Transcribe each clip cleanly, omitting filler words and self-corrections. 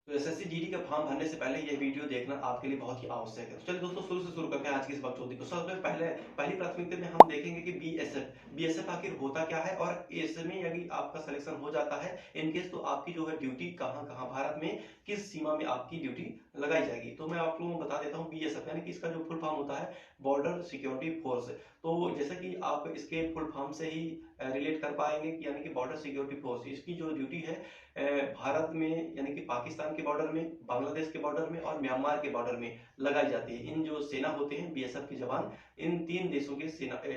तो SSC GD का form भरने से पहले ये वीडियो देखना आपके लिए बहुत ही आवश्यक है। तो चलिए दोस्तों शुरू से शुरू करते हैं आज की इस बकचोदी को। सबसे पहले पहली प्राथमिकता में हम देखेंगे कि बीएसएफ आखिर होता क्या है और इसमें यदि आपका सिलेक्शन हो जाता है इन केस तो आपकी जो है ड्यूटी कहाँ कहाँ भारत में किस सीमा में आपकी ड्यूटी लगाई जाएगी। तो मैं आप लोगों को बता देता हूँ बीएसएफ यानी कि इसका जो फुल फॉर्म होता है बॉर्डर सिक्योरिटी फोर्स। तो जैसे कि आप इसके फुल फॉर्म से ही रिलेट कर पाएंगे कि यानी कि बॉर्डर सिक्योरिटी फोर्स इसकी जो ड्यूटी है भारत में यानी कि पाकिस्तान के बॉर्डर में, बांग्लादेश के बॉर्डर में और म्यांमार के बॉर्डर में लगाई जाती है। इन जो सेना होते हैं बीएसएफ के जवान इन तीन देशों के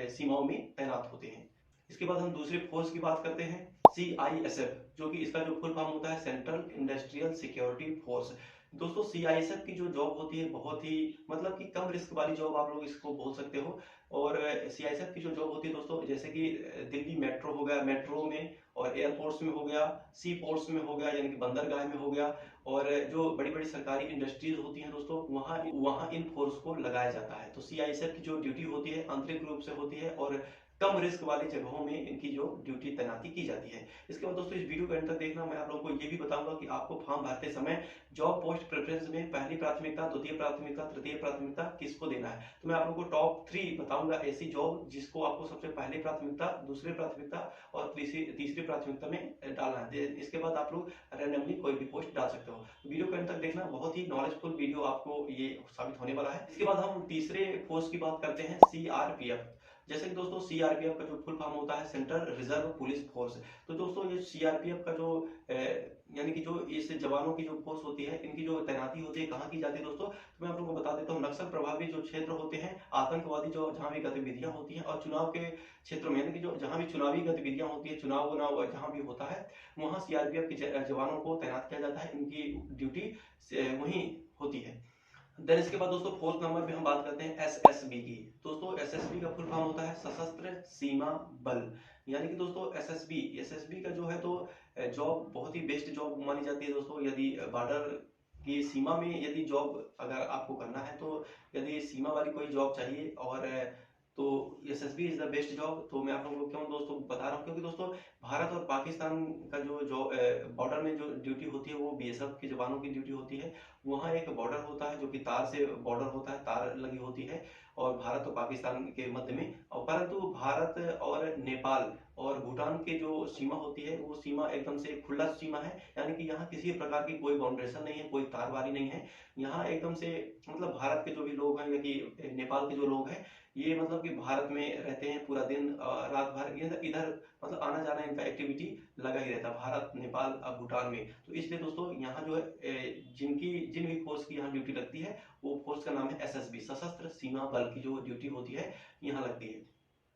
सीमाओं में तैनात होते हैं। इसके बाद हम दूसरे फोर्स की बात करते हैं सीआईएसएफ, जो कि इसका जो फुल फॉर्म होता है सेंट्रल इंडस्ट्रियल सिक्योरिटी फोर्स। दोस्तों सीआईएसएफ की जो जॉब होती है बहुत ही मतलब कि कम रिस्क वाली जॉब आप लोग इसको बोल सकते हो। और सीआईएसएफ की जो जॉब होती है दोस्तों जैसे कि दिल्ली मेट्रो हो गया, मेट्रो में और एयरपोर्ट्स में हो गया, सी पोर्ट्स में हो गया यानी कि बंदरगाह में हो गया, और जो बड़ी बड़ी सरकारी इंडस्ट्रीज होती हैं दोस्तों वहाँ वहाँ इन फोर्स को लगाया जाता है। तो सीआईएसएफ की जो ड्यूटी होती है आंतरिक रूप से होती है और कम रिस्क वाली जगहों में इनकी जो ड्यूटी तैनाती की जाती है। इसके बाद दोस्तों इस वीडियो को एंड तक देखना। मैं आप लोगों को ये भी बताऊंगा कि आपको फॉर्म भरते समय जॉब पोस्ट प्रेफरेंस में पहली प्राथमिकता, द्वितीय प्राथमिकता, तृतीय प्राथमिकता किसको देना है। तो मैं आप लोगों को टॉप 3 बताऊंगा ऐसी जॉब जिसको आपको सबसे पहली प्राथमिकता, दूसरी प्राथमिकता और तीसरी प्राथमिकता में डालना है। इसके बाद आप लोग रैंडमली कोई भी पोस्ट डाल सकते हो। वीडियो को एंड तक देखना, बहुत ही नॉलेजफुल वीडियो आपको ये साबित होने वाला है। इसके बाद हम तीसरे फोर्स की बात करते हैं सीआरपीएफ। जैसे कि दोस्तों सीआरपीएफ का जो फुल फॉर्म होता है सेंट्रल रिजर्व पुलिस फोर्स। तो दोस्तों ये सीआरपीएफ का जो यानी कि जो इस जवानों की जो फोर्स होती है इनकी जो तैनाती होती है कहाँ की जाती है दोस्तों, तो मैं आप लोगों को बता देता हूँ नक्सल प्रभावित जो क्षेत्र होते हैं, आतंकवादी जो जहाँ भी गतिविधियां होती हैं और चुनाव के क्षेत्रों में यानी कि जो जहाँ भी चुनावी गतिविधियां होती है, चुनाव जहाँ भी होता है वहाँ सीआरपीएफ के जवानों को तैनात किया जाता है। इनकी ड्यूटी वहीं होती है। देन इसके बाद दोस्तों फोर्थ नंबर पे हम बात करते हैं एसएसबी की। दोस्तों एसएसबी का फुल फॉर्म होता है सशस्त्र सीमा बल। यानी कि दोस्तों एसएसबी का जो है तो जॉब बहुत ही बेस्ट जॉब मानी जाती है दोस्तों। यदि बॉर्डर की सीमा में यदि जॉब अगर आपको करना है तो यदि सीमा वाली कोई जॉब चाहिए और तो SSB is the best job. तो मैं आप लोगों को क्यों दोस्तों बता रहा हूँ, क्योंकि दोस्तों भारत और पाकिस्तान का जो बॉर्डर में जो ड्यूटी होती है वो बीएसएफ के जवानों की ड्यूटी होती है। वहाँ एक बॉर्डर होता है जो कि तार से बॉर्डर होता है, तार लगी होती है और भारत और पाकिस्तान के मध्य में। और परंतु भारत और नेपाल और भूटान के जो सीमा होती है वो सीमा एकदम से खुला सीमा है। यानी कि यहाँ किसी प्रकार की कोई बाउंड्रेशन नहीं है, कोई तारबारी नहीं है। यहाँ एकदम से मतलब भारत के जो भी लोग हैं या कि नेपाल के जो लोग हैं ये मतलब कि भारत में रहते हैं पूरा दिन, रात भर इधर इधर मतलब आना जाना इनका एक्टिविटी लगा ही रहता है भारत, नेपाल और भूटान में। तो इसलिए दोस्तों यहाँ जो है जिन भी फोर्स की यहाँ ड्यूटी लगती है वो फोर्स का नाम है एसएसबी, सशस्त्र सीमा बल की जो ड्यूटी होती है यहाँ लगती है।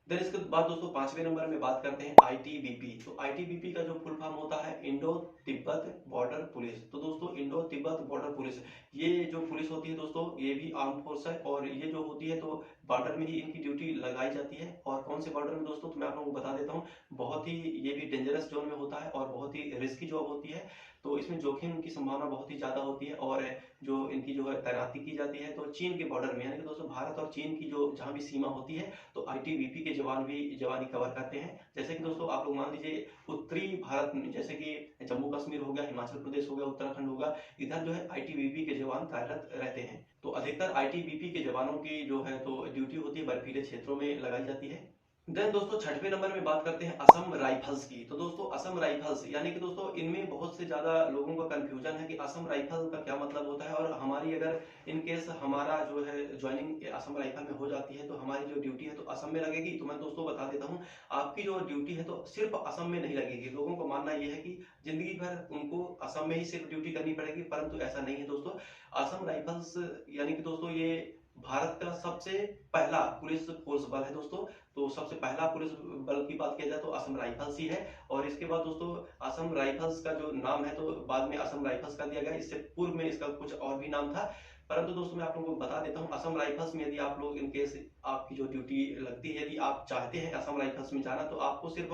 देन इसके बाद दोस्तों पांचवें नंबर में बात करते हैं आईटीबीपी। तो आईटीबीपी का जो फुल फॉर्म होता है इंडो तिब्बत बॉर्डर पुलिस। तो दोस्तों इंडो तिब्बत बॉर्डर पुलिस ये जो पुलिस होती है दोस्तों ये भी आर्म फोर्स है और ये जो होती है तो बॉर्डर में ही इनकी ड्यूटी लगाई जाती है। और कौन से बॉर्डर में दोस्तों, तो मैं आप लोगों को बता देता हूँ, बहुत ही ये भी डेंजरस जोन में होता है और बहुत ही रिस्की जॉब होती है। तो इसमें जोखिम की संभावना बहुत ही ज्यादा होती है और जो इनकी जो है तैनाती की जाती है तो चीन के बॉर्डर में यानी कि दोस्तों भारत और चीन की जो जहाँ भी सीमा होती है तो आईटीबीपी के जवान भी जवानी कवर करते हैं। जैसे कि दोस्तों आप लोग मान लीजिए उत्तरी भारत में जैसे कि जम्मू कश्मीर हो गया, हिमाचल प्रदेश हो गया, उत्तराखंड होगा, इधर जो है आईटीबीपी के जवान कार्यरत रहते हैं। तो अधिकतर आईटीबीपी के जवानों की जो है तो ड्यूटी होती है बर्फीले क्षेत्रों में लगाई जाती है। देन दोस्तों छठवें नंबर में बात करते हैं असम राइफल्स की। तो दोस्तों असम राइफल्स यानी कि दोस्तों इनमें बहुत से ज्यादा लोगों का कंफ्यूजन है कि असम राइफल का क्या मतलब होता है और हमारी अगर इन केस हमारा जो है ज्वाइनिंग असम राइफल में हो जाती है तो हमारी जो ड्यूटी है तो असम में लगेगी। तो मैं दोस्तों बता देता हूँ आपकी जो ड्यूटी है तो सिर्फ असम में नहीं लगेगी। लोगों का मानना यह है कि जिंदगी भर उनको असम में ही सिर्फ ड्यूटी करनी पड़ेगी, परंतु ऐसा नहीं है दोस्तों। असम राइफल्स यानी कि दोस्तों ये भारत का सबसे पहला पुलिस फोर्स बल है दोस्तों। तो सबसे पहला पुलिस बल की बात किया जाए तो असम राइफल्स ही है। और इसके बाद दोस्तों असम राइफल्स का जो नाम है तो बाद में असम राइफल्स का दिया गया, इससे पूर्व में इसका कुछ और भी नाम था। परंतु दोस्तों मैं आप लोगों को बता देता हूँ असम राइफल्स में यदि आप लोग इनकेस आपकी जो ड्यूटी लगती है, यदि आप चाहते हैं असम राइफल्स में जाना तो आपको सिर्फ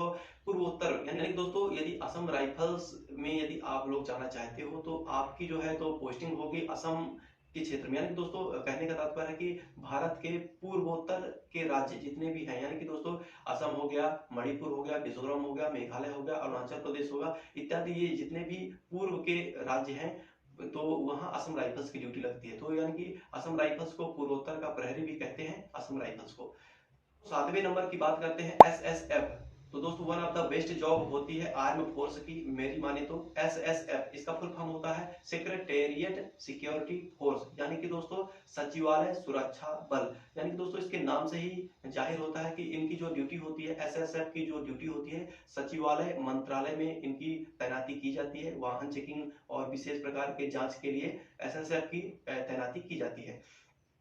पूर्वोत्तर यानी कि दोस्तों यदि असम राइफल्स में यदि आप लोग जाना चाहते हो तो आपकी जो है तो पोस्टिंग होगी असम के क्षेत्र में। यानी कि दोस्तों कहने का तात्पर्य है कि भारत के पूर्वोत्तर के राज्य जितने भी हैं यानी कि दोस्तों असम हो गया, मणिपुर हो गया, मिजोरम हो गया, मेघालय हो गया, अरुणाचल प्रदेश होगा इत्यादि, ये जितने भी पूर्व के राज्य हैं तो वहाँ असम राइफल्स की ड्यूटी लगती है। तो यानी कि असम राइफल्स को पूर्वोत्तर का प्रहरी भी कहते हैं, असम राइफल्स को। 7वें नंबर की बात करते हैं एसएसएफ। तो दोस्तों one of the best job होती है आर्म फोर्स की, मेरी माने तो एसएसएफ इसका फुल फॉर्म होता है सेक्रेटेरिएट सिक्योरिटी फोर्स, यानी कि दोस्तों सचिवालय सुरक्षा बल। यानी कि दोस्तों इसके नाम से ही जाहिर होता है कि इनकी जो ड्यूटी होती है, एसएसएफ की जो ड्यूटी होती है, सचिवालय मंत्रालय में इनकी तैनाती की जाती है। वाहन चेकिंग और विशेष प्रकार के जांच के लिए एसएसएफ की तैनाती की जाती है।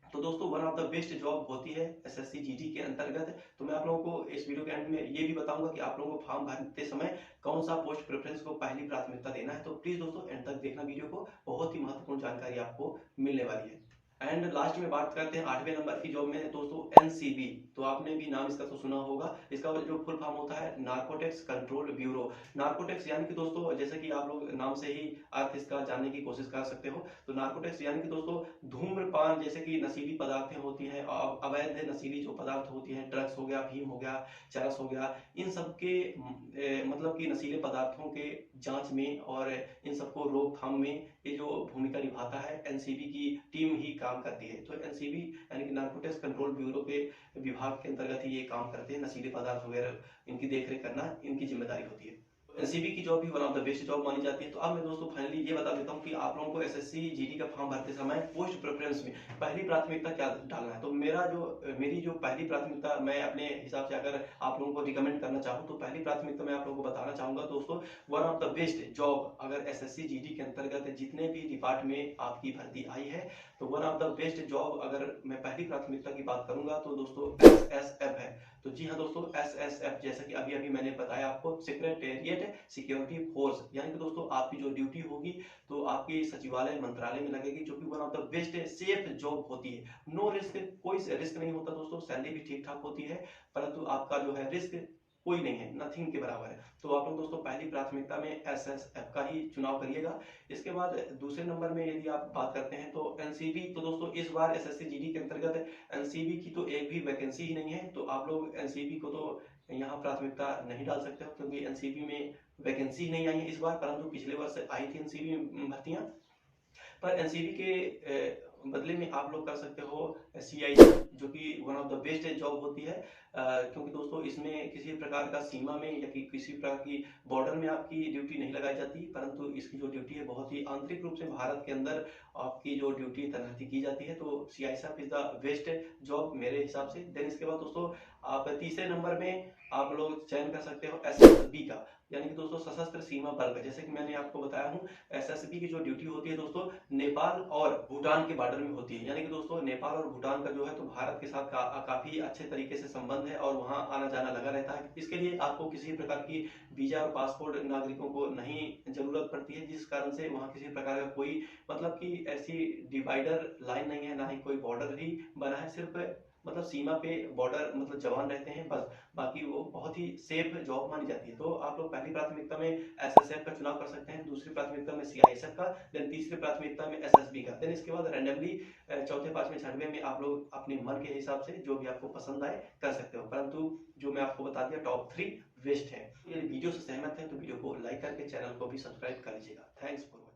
तो दोस्तों one of the best job होती है एसएससी जीडी के अंतर्गत। तो मैं आप लोगों को इस वीडियो के एंड में ये भी बताऊंगा कि आप लोगों को फॉर्म भरते समय कौन सा पोस्ट प्रेफरेंस को पहली प्राथमिकता देना है। तो प्लीज दोस्तों एंड तक देखना वीडियो को, बहुत ही महत्वपूर्ण जानकारी आपको मिलने वाली है। एंड लास्ट में बात करते हैं 8वें नंबर की जॉब में दोस्तों एनसीबी। तो आपने भी नाम इसका तो सुना होगा। इसका जो फुल फॉर्म होता है नारकोटिक्स कंट्रोल ब्यूरो। नारकोटिक्स यानी कि दोस्तों जैसे कि आप लोग नाम से ही अर्थ इसका जानने की कोशिश कर सकते हो। तो नारकोटिक्स यानी कि दोस्तों धूम्रपान जैसे कि नशीली पदार्थें होती हैं, अवैध नशीली जो पदार्थ होती हैं, ड्रग्स हो गया, अफीम हो गया, चरस हो गया, इन सब के मतलब कि नशीले पदार्थों के जांच में और इन सबको रोकथाम में ये जो भूमिका निभाता है एनसीबी की टीम ही काम करती है। तो एनसीबी यानी कि नारकोटिक्स कंट्रोल ब्यूरो के विभाग के अंतर्गत ही ये काम करते हैं। नशीले पदार्थ वगैरह इनकी देखरेख करना इनकी जिम्मेदारी होती है। एनसीबी की जॉब भी one of the best job मानी जाती है। तो अब मैं दोस्तों फाइनली ये बता देता हूँ कि आप लोगों को एसएससी जीडी का फॉर्म भरते समय पोस्ट प्रेफरेंस में पहली प्राथमिकता क्या डालना है। तो मेरी जो पहली प्राथमिकता मैं अपने हिसाब से अगर आप लोगों को रिकमेंड करना चाहूँ तो पहली प्राथमिकता मैं आप लोगों को बताना चाहूंगा दोस्तों, one of the best job अगर एसएससी जीडी के अंतर्गत जितने भी डिपार्टमेंट में आपकी भर्ती आई है, तो one of the best job अगर मैं पहली प्राथमिकता की बात करूंगा तो दोस्तों एसएसएफ है। तो जी हाँ दोस्तों, एसएसएफ जैसा कि अभी अभी मैंने बताया आपको, सेक्रेटेरिएट सिक्योरिटी फोर्स, यानी कि दोस्तों आपकी जो ड्यूटी होगी तो आपकी सचिवालय मंत्रालय में लगेगी, जो कि one of the best safe job होती है। नो रिस्क, कोई रिस्क नहीं होता दोस्तों, सैलरी भी ठीक ठाक होती है, परंतु आपका जो है रिस्क कोई नहीं है, नथिंग के बराबर है। तो आप लोग दोस्तों पहली प्राथमिकता में एसएसएफ का ही चुनाव करिएगा। इसके बाद दूसरे नंबर में यदि आप बात करते हैं तो एनसीबी। तो दोस्तों इस बार एसएससी जीडी के अंतर्गत एनसीबी की तो एक भी वैकेंसी ही नहीं है, तो आप लोग एनसीबी को तो यहाँ प्राथमिकता नहीं डाल सकते हो, क्योंकि एनसीबी में वैकेंसी नहीं आई है इस बार, परंतु पिछले वर्ष आई थी एनसीबी भर्तियां। पर एनसीबी के बदले में आप लोग कर सकते हो सीआई, जो कि one of the best job होती है, क्योंकि दोस्तों इसमें किसी प्रकार का सीमा में या किसी प्रकार की बॉर्डर में आपकी ड्यूटी नहीं लगाई जाती, परंतु इसकी जो ड्यूटी है बहुत ही आंतरिक रूप से भारत के अंदर आपकी जो ड्यूटी तैनाती की जाती है। तो CISF is the best job मेरे हिसाब से। देन इसके बाद दोस्तों आप तीसरे नंबर में आप लोग चयन कर सकते हो एसएसबी का, यानी कि दोस्तों सशस्त्र सीमा बल का। जैसे कि मैंने आपको बताया हूँ, एसएसबी की जो ड्यूटी होती है दोस्तों नेपाल और भूटान के बॉर्डर में होती है। यानी कि दोस्तों नेपाल और भूटान का जो है तो भारत के साथ काफी अच्छे तरीके से संबंध है और वहां आना जाना लगा रहता है। इसके लिए आपको किसी प्रकार की वीजा और पासपोर्ट नागरिकों को नहीं जरूरत पड़ती है, जिस कारण से वहां किसी प्रकार का कोई मतलब कि ऐसी डिवाइडर लाइन नहीं है, ना ही कोई बॉर्डर ही बना है। सिर्फ मतलब सीमा पे बॉर्डर मतलब जवान रहते हैं बस, बाकी वो बहुत ही सेफ जॉब मानी जाती है। तो आप लोग पहली प्राथमिकता में एसएसएफ का चुनाव कर सकते हैं, दूसरी प्राथमिकता में सीआईएसएफ का, देन तीसरी प्राथमिकता में एसएसबी का, देन इसके बाद रैंडमली चौथे पांचवें छठवें में आप लोग अपने मन के हिसाब से जो भी आपको पसंद आए कर सकते हो। परंतु जो मैं आपको बता दिया टॉप 3 बेस्ट है। यदि वीडियो से सहमत है तो वीडियो को लाइक करके चैनल को भी सब्सक्राइब कर लीजिएगा। Thanks for